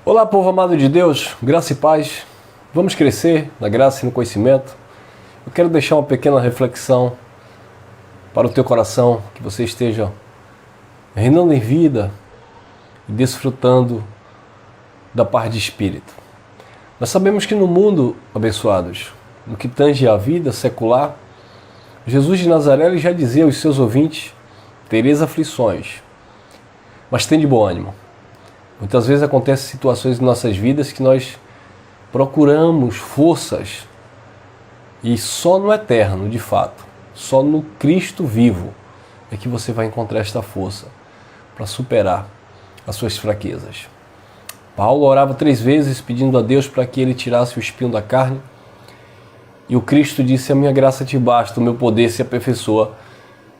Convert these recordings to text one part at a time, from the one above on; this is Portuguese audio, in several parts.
Olá, povo amado de Deus, graça e paz. Vamos crescer na graça e no conhecimento. Eu quero deixar uma pequena reflexão para o teu coração, que você esteja reinando em vida e desfrutando da paz de espírito. Nós sabemos que no mundo, abençoados, no que tange a vida secular, Jesus de Nazaré ele já dizia aos seus ouvintes: tereis aflições, mas tende bom ânimo. Muitas vezes acontecem situações em nossas vidas que nós procuramos forças e só no eterno, de fato, só no Cristo vivo é que você vai encontrar esta força para superar as suas fraquezas. Paulo orava 3 vezes pedindo a Deus para que ele tirasse o espinho da carne e o Cristo disse: a minha graça te basta, o meu poder se aperfeiçoa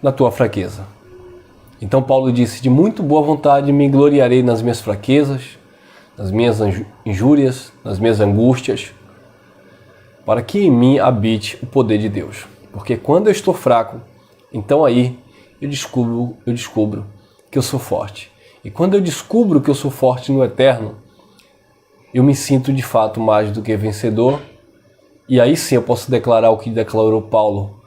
na tua fraqueza. Então Paulo disse: de muito boa vontade me gloriarei nas minhas fraquezas, nas minhas injúrias, nas minhas angústias, para que em mim habite o poder de Deus. Porque quando eu estou fraco, então aí eu descubro que eu sou forte. E quando eu descubro que eu sou forte no eterno, eu me sinto de fato mais do que vencedor. E aí sim eu posso declarar o que declarou Paulo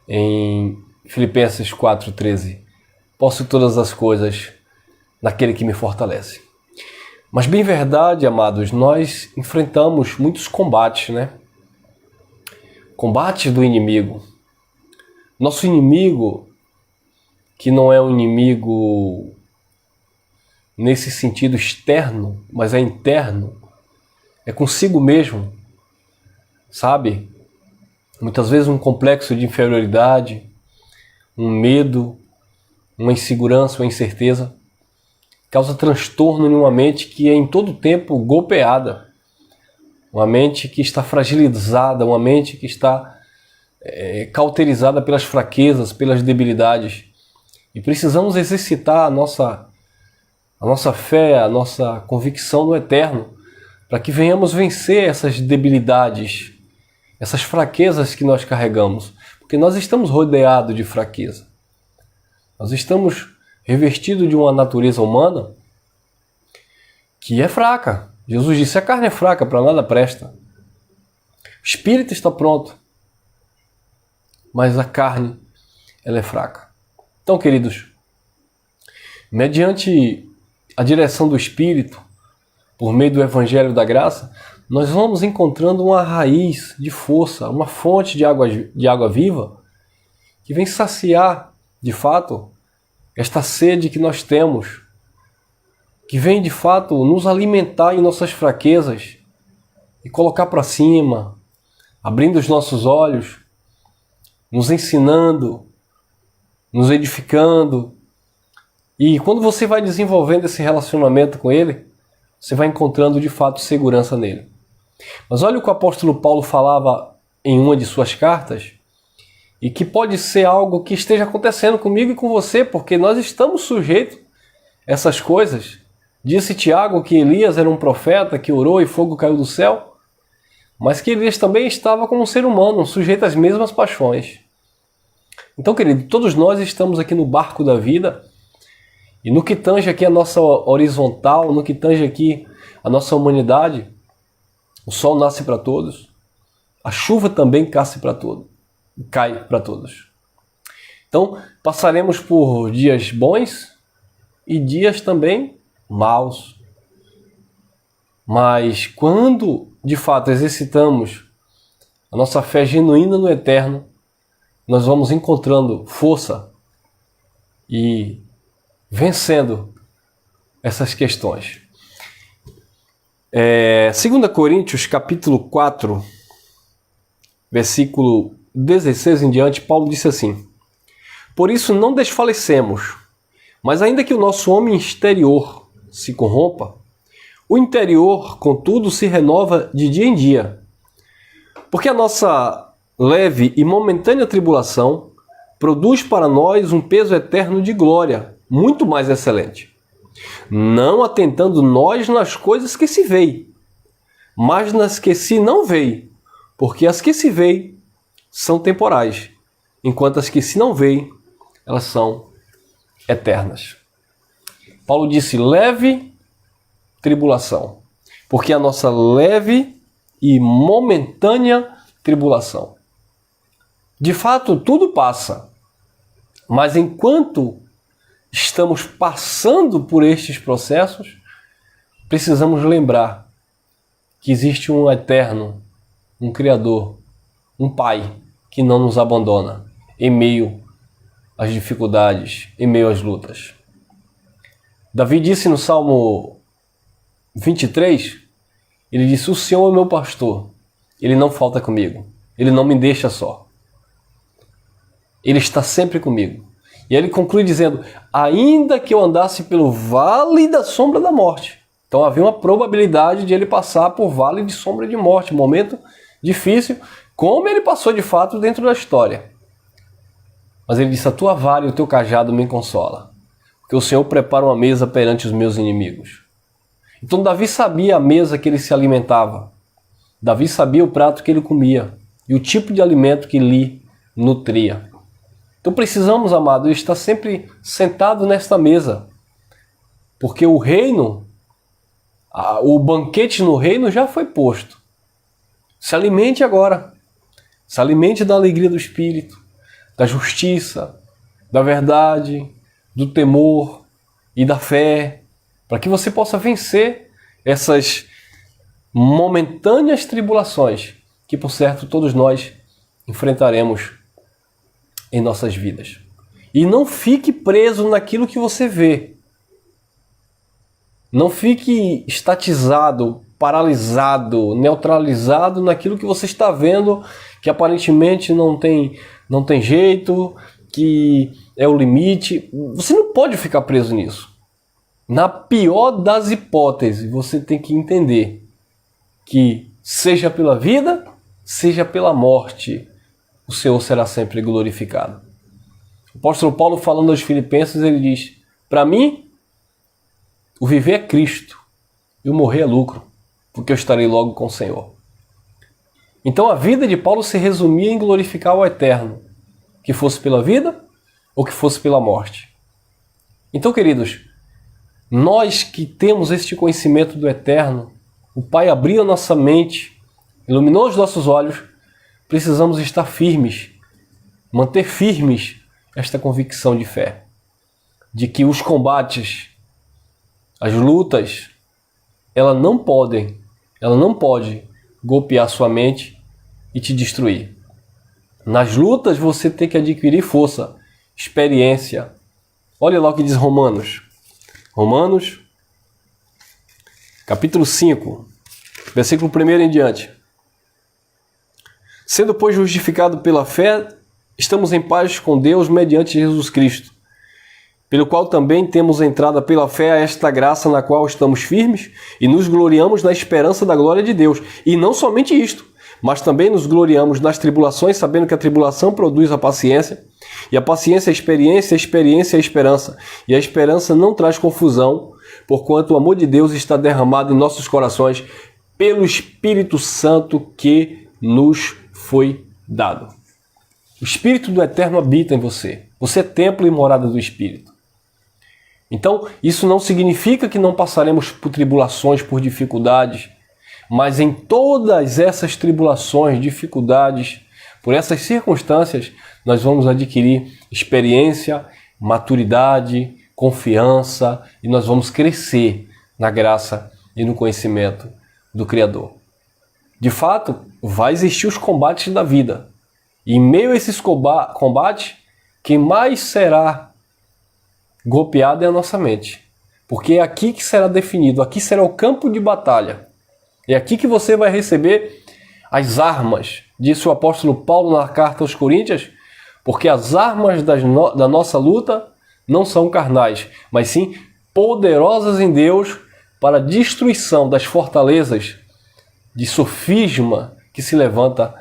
em Filipenses 4,13. Posso todas as coisas naquele que me fortalece. Mas bem verdade, amados, nós enfrentamos muitos combates, né? Combates do inimigo. Nosso inimigo, que não é um inimigo nesse sentido externo, mas é interno, é consigo mesmo, sabe? Muitas vezes um complexo de inferioridade, um medo, uma insegurança, uma incerteza, causa transtorno em uma mente que é em todo tempo golpeada, uma mente que está fragilizada, uma mente que está cauterizada pelas fraquezas, pelas debilidades. E precisamos exercitar a nossa fé, a nossa convicção no eterno, para que venhamos vencer essas debilidades, essas fraquezas que nós carregamos, porque nós estamos rodeados de fraqueza. Nós estamos revestidos de uma natureza humana que é fraca. Jesus disse: a carne é fraca, para nada presta. O espírito está pronto, mas a carne ela é fraca. Então, queridos, mediante a direção do Espírito, por meio do Evangelho da Graça, nós vamos encontrando uma raiz de força, uma fonte de água viva que vem saciar, de fato, esta sede que nós temos, que vem de fato nos alimentar em nossas fraquezas e colocar para cima, abrindo os nossos olhos, nos ensinando, nos edificando. E quando você vai desenvolvendo esse relacionamento com Ele, você vai encontrando de fato segurança nele. Mas olha o que o apóstolo Paulo falava em uma de suas cartas, e que pode ser algo que esteja acontecendo comigo e com você, porque nós estamos sujeitos a essas coisas. Disse Tiago que Elias era um profeta que orou e fogo caiu do céu, mas que Elias também estava como um ser humano, sujeito às mesmas paixões. Então, querido, todos nós estamos aqui no barco da vida, e no que tange aqui a nossa horizontal, no que tange aqui a nossa humanidade, o sol nasce para todos, a chuva também cai para todos. Então, passaremos por dias bons e dias também maus. Mas quando, de fato, exercitamos a nossa fé genuína no eterno, nós vamos encontrando força e vencendo essas questões. 2 Coríntios, capítulo 4, versículo 16 em diante, Paulo disse assim: por isso não desfalecemos, mas ainda que o nosso homem exterior se corrompa, o interior, contudo, se renova de dia em dia. Porque a nossa leve e momentânea tribulação produz para nós um peso eterno de glória, muito mais excelente. Não atentando nós nas coisas que se veem, mas nas que se não veem, porque as que se veem são temporais, enquanto as que se não veem, elas são eternas. Paulo disse: leve tribulação. porque a nossa leve e momentânea tribulação. De fato, tudo passa, mas enquanto estamos passando por estes processos, precisamos lembrar que existe um eterno, um Criador, um Pai que não nos abandona em meio às dificuldades, em meio às lutas. Davi disse no Salmo 23, ele disse: o Senhor é meu pastor, ele não falta comigo, ele não me deixa só. Ele está sempre comigo. E ele conclui dizendo: ainda que eu andasse pelo vale da sombra da morte. Então havia uma probabilidade de ele passar por vale de sombra de morte, um momento difícil, como ele passou de fato dentro da história. Mas ele disse: a tua vara e o teu cajado me consola, porque o Senhor prepara uma mesa perante os meus inimigos. Então Davi sabia a mesa que ele se alimentava. Davi sabia o prato que ele comia e o tipo de alimento que lhe nutria. Então precisamos, amado, estar sempre sentado nesta mesa, porque o reino, o banquete no reino já foi posto. Se alimente agora. Se alimente da alegria do Espírito, da justiça, da verdade, do temor e da fé, para que você possa vencer essas momentâneas tribulações que, por certo, todos nós enfrentaremos em nossas vidas. E não fique preso naquilo que você vê. Não fique estatizado, paralisado, neutralizado naquilo que você está vendo, que aparentemente não tem jeito, que é o limite. Você não pode ficar preso nisso. Na pior das hipóteses, você tem que entender que, seja pela vida, seja pela morte, o Senhor será sempre glorificado. O apóstolo Paulo, falando aos Filipenses, ele diz: para mim, o viver é Cristo e o morrer é lucro, porque eu estarei logo com o Senhor. Então a vida de Paulo se resumia em glorificar o Eterno, que fosse pela vida ou que fosse pela morte. Então, queridos, nós que temos este conhecimento do Eterno, o Pai abriu a nossa mente, iluminou os nossos olhos, precisamos estar firmes, manter firmes esta convicção de fé, de que os combates, as lutas, ela não pode golpear sua mente e te destruir. Nas lutas você tem que adquirir força, experiência. Olha lá o que diz Romanos. Romanos, capítulo 5, versículo 1 em diante. Sendo, pois, justificado pela fé, estamos em paz com Deus mediante Jesus Cristo, pelo qual também temos entrada pela fé a esta graça na qual estamos firmes e nos gloriamos na esperança da glória de Deus. E não somente isto, mas também nos gloriamos nas tribulações, sabendo que a tribulação produz a paciência, e a paciência a experiência a esperança. E a esperança não traz confusão, porquanto o amor de Deus está derramado em nossos corações pelo Espírito Santo que nos foi dado. O Espírito do Eterno habita em você. Você é templo e morada do Espírito. Então, isso não significa que não passaremos por tribulações, por dificuldades, mas em todas essas tribulações, dificuldades, por essas circunstâncias, nós vamos adquirir experiência, maturidade, confiança e nós vamos crescer na graça e no conhecimento do Criador. De fato, vai existir os combates da vida. E em meio a esses combates, quem mais será golpeado é a nossa mente. Porque é aqui que será definido, aqui será o campo de batalha. É aqui que você vai receber as armas, disse o apóstolo Paulo na carta aos Coríntios, porque as armas da nossa luta não são carnais, mas sim poderosas em Deus para a destruição das fortalezas de sofisma que se levanta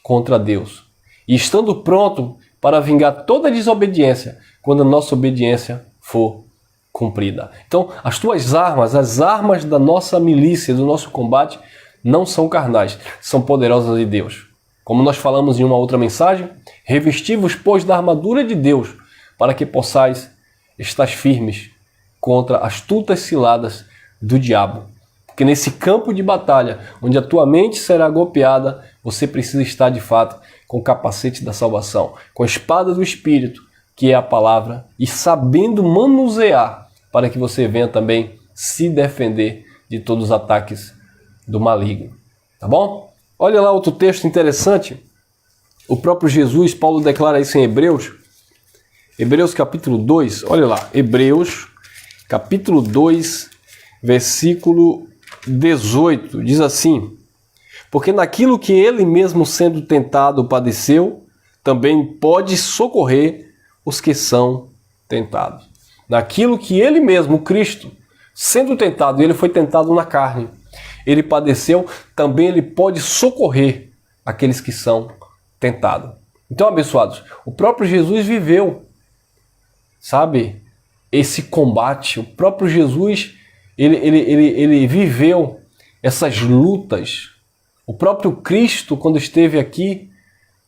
contra Deus. E estando pronto para vingar toda a desobediência quando a nossa obediência for cumprida. Então, as tuas armas, as armas da nossa milícia, do nosso combate, não são carnais, são poderosas em Deus. Como nós falamos em uma outra mensagem, revesti-vos, pois, da armadura de Deus, para que possais estar firmes contra as astutas ciladas do diabo. Porque nesse campo de batalha, onde a tua mente será golpeada, você precisa estar de fato com o capacete da salvação, com a espada do Espírito, que é a palavra, e sabendo manusear para que você venha também se defender de todos os ataques do maligno. Tá bom? Olha lá outro texto interessante. O próprio Jesus, Paulo declara isso em Hebreus capítulo 2, olha lá, Hebreus capítulo 2, versículo 18, diz assim: porque naquilo que ele mesmo sendo tentado padeceu, também pode socorrer os que são tentados. Naquilo que ele mesmo, Cristo, sendo tentado, ele foi tentado na carne, ele padeceu, também ele pode socorrer aqueles que são tentados. Então, abençoados, o próprio Jesus viveu, sabe, esse combate. O próprio Jesus, ele viveu essas lutas. O próprio Cristo, quando esteve aqui,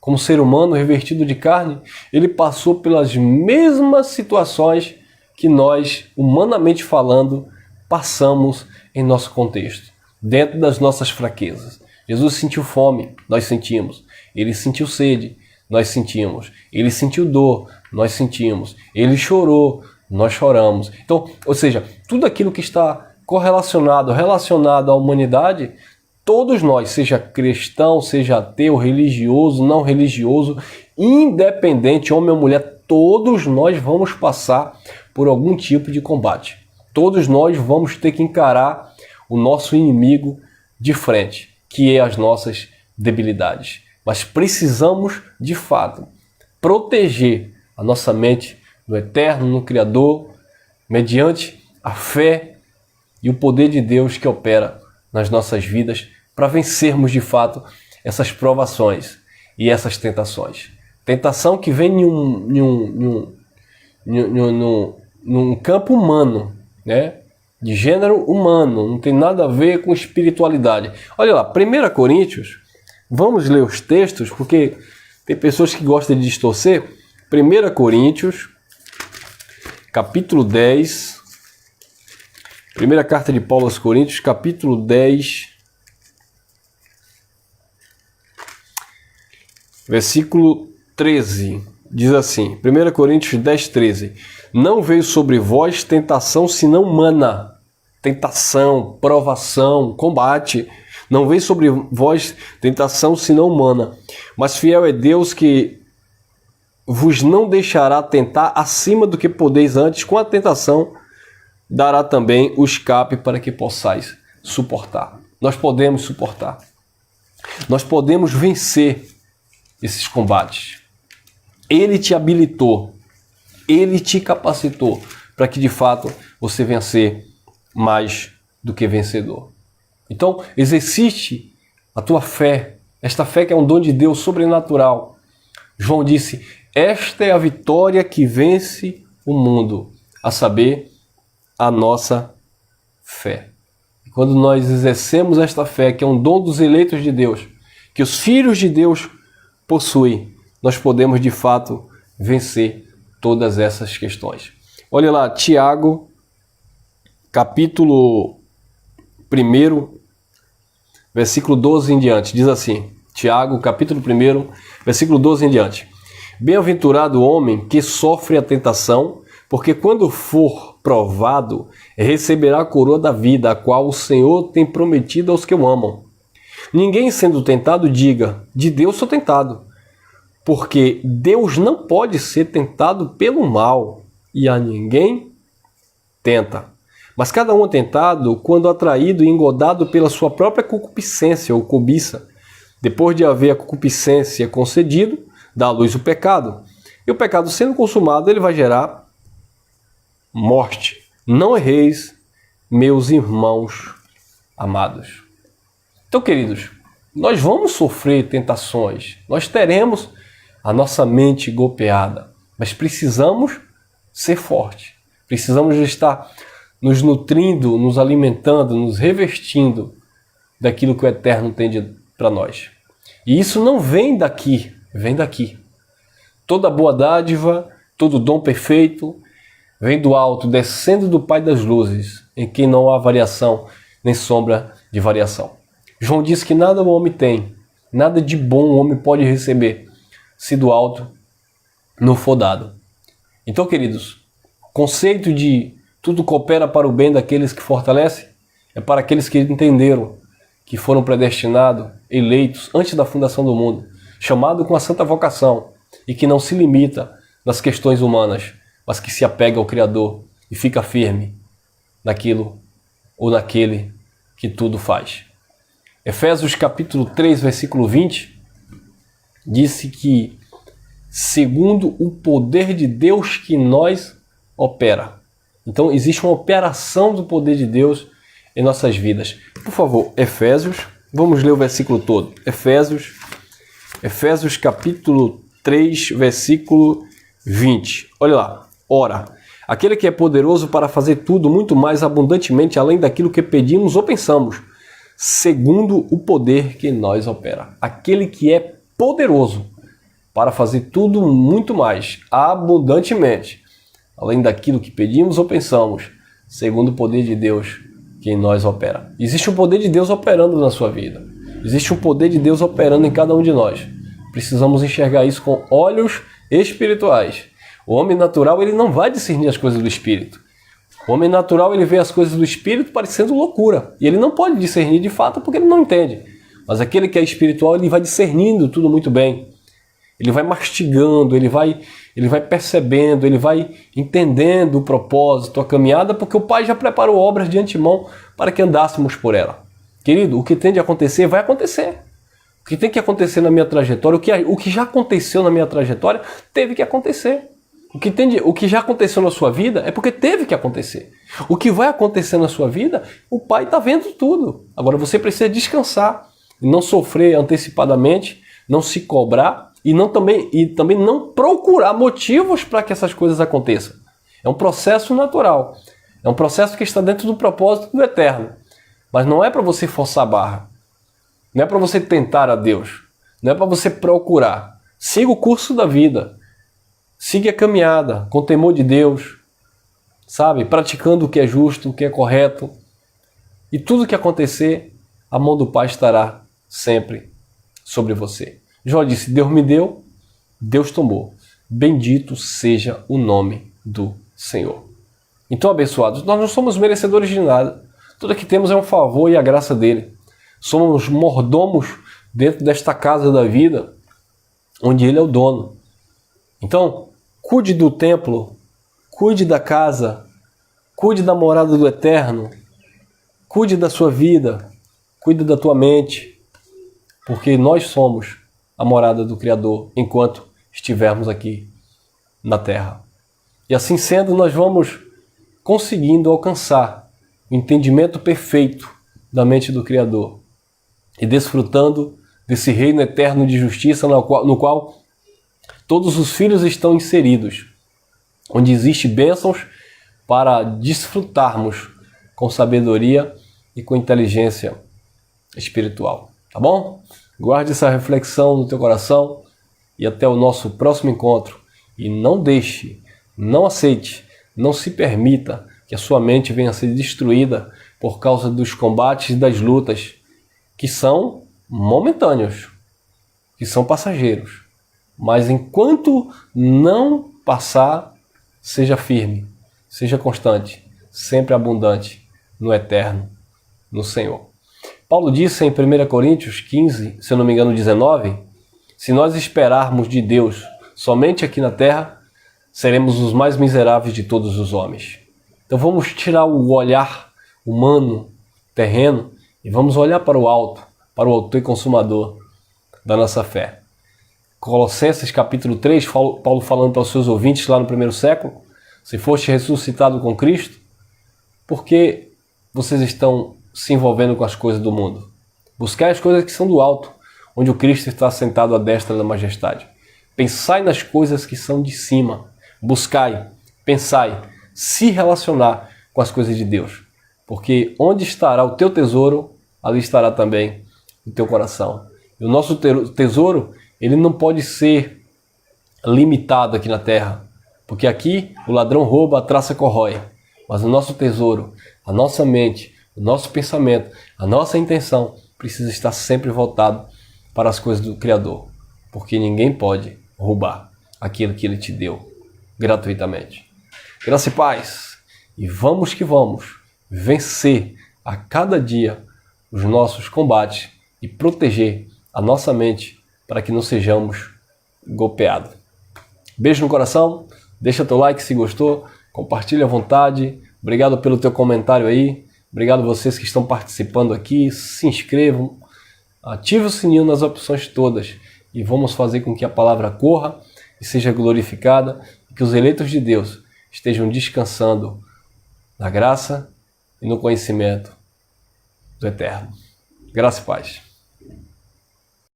como ser humano revestido de carne, ele passou pelas mesmas situações que nós, humanamente falando, passamos em nosso contexto, dentro das nossas fraquezas. Jesus sentiu fome, nós sentimos. Ele sentiu sede, nós sentimos. Ele sentiu dor, nós sentimos. Ele chorou, nós choramos. Então, ou seja, tudo aquilo que está relacionado à humanidade, todos nós, seja cristão, seja ateu, religioso, não religioso, independente, homem ou mulher, todos nós vamos passar por algum tipo de combate. Todos nós vamos ter que encarar o nosso inimigo de frente, que é as nossas debilidades. Mas precisamos, de fato, proteger a nossa mente no Eterno, no Criador, mediante a fé e o poder de Deus que opera nas nossas vidas, para vencermos de fato essas provações e essas tentações. Tentação que vem num campo humano, né? De gênero humano, não tem nada a ver com espiritualidade. Olha lá, 1 Coríntios, vamos ler os textos, porque tem pessoas que gostam de distorcer. 1 Coríntios, capítulo 10, primeira carta de Paulo aos Coríntios, capítulo 10, versículo 13, diz assim, 1 Coríntios 10, 13, não veio sobre vós tentação senão humana, tentação, provação, combate, não veio sobre vós tentação senão humana, mas fiel é Deus que vos não deixará tentar acima do que podeis antes, com a tentação dará também o escape para que possais suportar. Nós podemos suportar, nós podemos vencer esses combates. Ele te habilitou, ele te capacitou para que de fato você venha a ser mais do que vencedor. Então, exercite a tua fé, esta fé que é um dom de Deus sobrenatural. João disse, esta é a vitória que vence o mundo, a saber, a nossa fé. E quando nós exercemos esta fé, que é um dom dos eleitos de Deus, que os filhos de Deus possuem, nós podemos de fato vencer todas essas questões. Olha lá, Tiago, capítulo 1, versículo 12 em diante, diz assim, Tiago, capítulo 1, versículo 12 em diante. Bem-aventurado o homem que sofre a tentação, porque quando for provado, receberá a coroa da vida, a qual o Senhor tem prometido aos que o amam. Ninguém sendo tentado diga, de Deus sou tentado, porque Deus não pode ser tentado pelo mal, e a ninguém tenta. Mas cada um é tentado quando atraído e engodado pela sua própria concupiscência ou cobiça. Depois de haver a concupiscência concedido, dá à luz o pecado. E o pecado sendo consumado, ele vai gerar morte. Não erreis, meus irmãos amados. Então, queridos, nós vamos sofrer tentações. Nós teremos a nossa mente golpeada. Mas precisamos ser fortes. Precisamos estar nos nutrindo, nos alimentando, nos revestindo daquilo que o Eterno tem para nós. E isso não vem daqui, vem daqui. Toda boa dádiva, todo dom perfeito, vem do alto, descendo do Pai das luzes, em quem não há variação nem sombra de variação. João diz que nada o homem tem, nada de bom o homem pode receber, se do alto não for dado. Então, queridos, o conceito de tudo coopera para o bem daqueles que fortalecem é para aqueles que entenderam que foram predestinados, eleitos antes da fundação do mundo, chamados com a santa vocação e que não se limita nas questões humanas, mas que se apega ao Criador e fica firme naquilo ou naquele que tudo faz. Efésios capítulo 3, versículo 20, disse que segundo o poder de Deus que nós opera. Então existe uma operação do poder de Deus em nossas vidas. Por favor, Efésios, vamos ler o versículo todo. Efésios capítulo 3, versículo 20. Olha lá. Ora, aquele que é poderoso para fazer tudo muito mais abundantemente além daquilo que pedimos ou pensamos, segundo o poder que em nós opera. Aquele que é poderoso para fazer tudo muito mais abundantemente além daquilo que pedimos ou pensamos, segundo o poder de Deus que em nós opera. Existe um poder de Deus operando na sua vida. Existe um poder de Deus operando em cada um de nós. Precisamos enxergar isso com olhos espirituais. O homem natural, ele não vai discernir as coisas do Espírito. O homem natural, ele vê as coisas do Espírito parecendo loucura. E ele não pode discernir de fato porque ele não entende. Mas aquele que é espiritual, ele vai discernindo tudo muito bem. Ele vai mastigando, ele vai percebendo, ele vai entendendo o propósito, a caminhada, porque o Pai já preparou obras de antemão para que andássemos por ela. Querido, o que tem de acontecer, vai acontecer. O que tem que acontecer na minha trajetória, o que já aconteceu na minha trajetória, teve que acontecer. O que já aconteceu na sua vida é porque teve que acontecer. O que vai acontecer na sua vida, o Pai está vendo tudo. Agora você precisa descansar, não sofrer antecipadamente, não se cobrar e também não procurar motivos para que essas coisas aconteçam. É um processo natural. É um processo que está dentro do propósito do Eterno. Mas não é para você forçar a barra. Não é para você tentar a Deus. Não é para você procurar. Siga o curso da vida. Siga a caminhada com temor de Deus. Sabe? Praticando o que é justo, o que é correto. E tudo que acontecer, a mão do Pai estará sempre sobre você. Jó disse, Deus me deu, Deus tomou. Bendito seja o nome do Senhor. Então, abençoados, nós não somos merecedores de nada. Tudo que temos é um favor e a graça dele. Somos mordomos dentro desta casa da vida, onde ele é o dono. Então, cuide do templo, cuide da casa, cuide da morada do Eterno, cuide da sua vida, cuide da tua mente, porque nós somos a morada do Criador enquanto estivermos aqui na terra. E assim sendo, nós vamos conseguindo alcançar o entendimento perfeito da mente do Criador e desfrutando desse reino eterno de justiça no qual todos os filhos estão inseridos, onde existe bênçãos para desfrutarmos com sabedoria e com inteligência espiritual. Tá bom? Guarde essa reflexão no teu coração e até o nosso próximo encontro. E não deixe, não aceite, não se permita que a sua mente venha a ser destruída por causa dos combates e das lutas que são momentâneos, que são passageiros. Mas enquanto não passar, seja firme, seja constante, sempre abundante no Eterno, no Senhor. Paulo disse em 1 Coríntios 15, se eu não me engano 19, se nós esperarmos de Deus somente aqui na terra, seremos os mais miseráveis de todos os homens. Então vamos tirar o olhar humano, terreno, e vamos olhar para o alto, para o autor e consumador da nossa fé. Colossenses capítulo 3, Paulo falando para os seus ouvintes lá no primeiro século, se foste ressuscitado com Cristo, por que vocês estão se envolvendo com as coisas do mundo? Buscai as coisas que são do alto, onde o Cristo está sentado à destra da majestade. Pensai nas coisas que são de cima. Buscai, pensai, se relacionar com as coisas de Deus. Porque onde estará o teu tesouro, ali estará também o teu coração. E o nosso tesouro, ele não pode ser limitado aqui na terra. Porque aqui o ladrão rouba, a traça corrói. Mas o nosso tesouro, a nossa mente, o nosso pensamento, a nossa intenção precisa estar sempre voltado para as coisas do Criador, porque ninguém pode roubar aquilo que Ele te deu gratuitamente. Graça e paz, e vamos que vamos vencer a cada dia os nossos combates e proteger a nossa mente para que não sejamos golpeados. Beijo no coração, deixa teu like se gostou, compartilha à vontade, obrigado pelo teu comentário aí, obrigado a vocês que estão participando aqui, se inscrevam, ative o sininho nas opções todas e vamos fazer com que a palavra corra e seja glorificada e que os eleitos de Deus estejam descansando na graça e no conhecimento do Eterno. Graça e paz.